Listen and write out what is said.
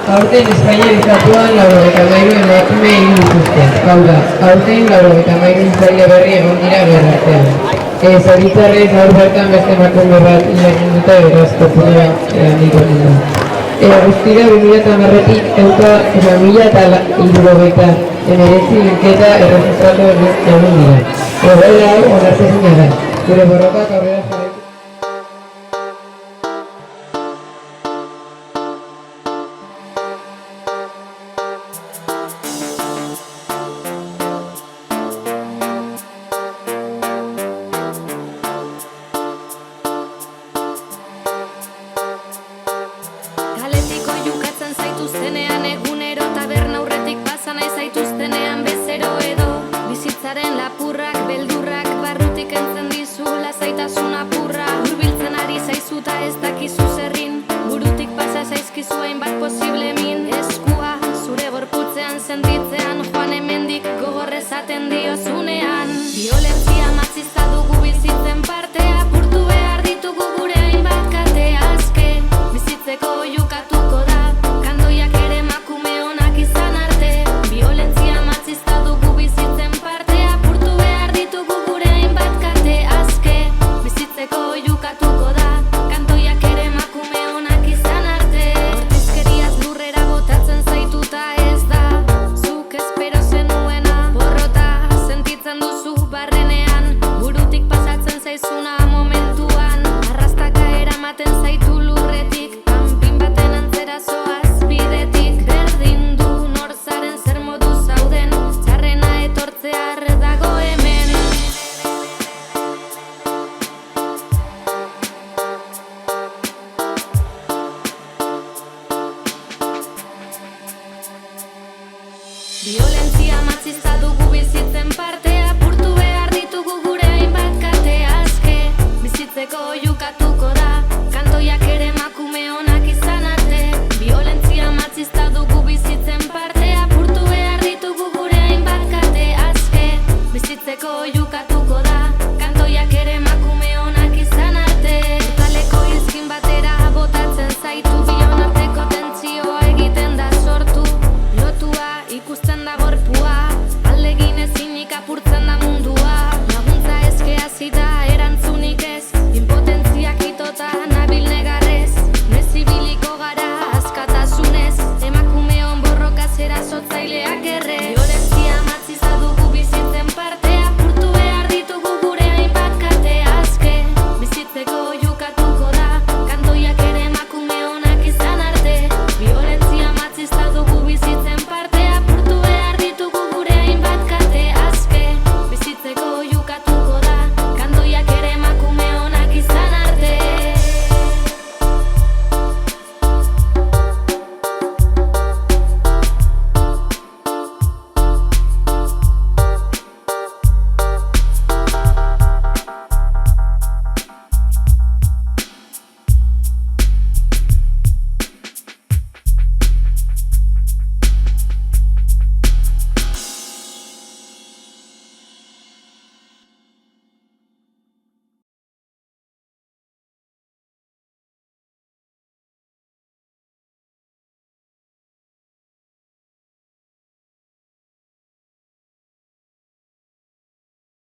Aurten Espainia estatuan 93 emakume hil dituzte. Hau da, aurten 93 hiltzaile berri egon dira gerratean. Zoritxarrez aur bertan beste emakume bat hil egin dute beraz kopurua niko ninduen. Guztira 2010-etik 1079 hilketa erregistratu egun dira. Egoera hau onartezina da. Gure borrokak aurrera jarraitu. Kaletiko jukatzen zaituztenean egunero, taberna aurretik pasa nahi zaituztenean bezero edo bizitzaren lapurrak, beldurrak barrutik entzen dizu lasaitasun apurra. Hurbiltzen ari zaizuta ez dakizu zerrin, burutik pasa zaizkizu hainbat posible min. Eskua zure gorputzean sentitzean, joan hemendik gogorrezaten diozunean. Violentzia matxista dugu bizitzen parte, apurtu behar ditugu gure hainbat kate aske. Bizitzeko jukatuko da, kandoiak ere emakume onak izan arte. Violentzia matxista dugu bizitzen parte, apurtu behar ditugu gure hainbat kate aske. Bizitzeko jukatuko da, kandoiak ere emakume onak izan arte. Bortizkeriaz lurrera botatzen zaituta ez da, zuk espero zenuena. Porrota sentitzen duzu barrenean, burutik pasatzen zaizuna momentuan. Arrastaka eramaten zaitu lurretik, kanpin baten antzera zoaz bidetik. Berdin du nor zaren, zer modu zauden, txarrena etortzear dago hemen. Violentzia matxista dugu bizitzen parte,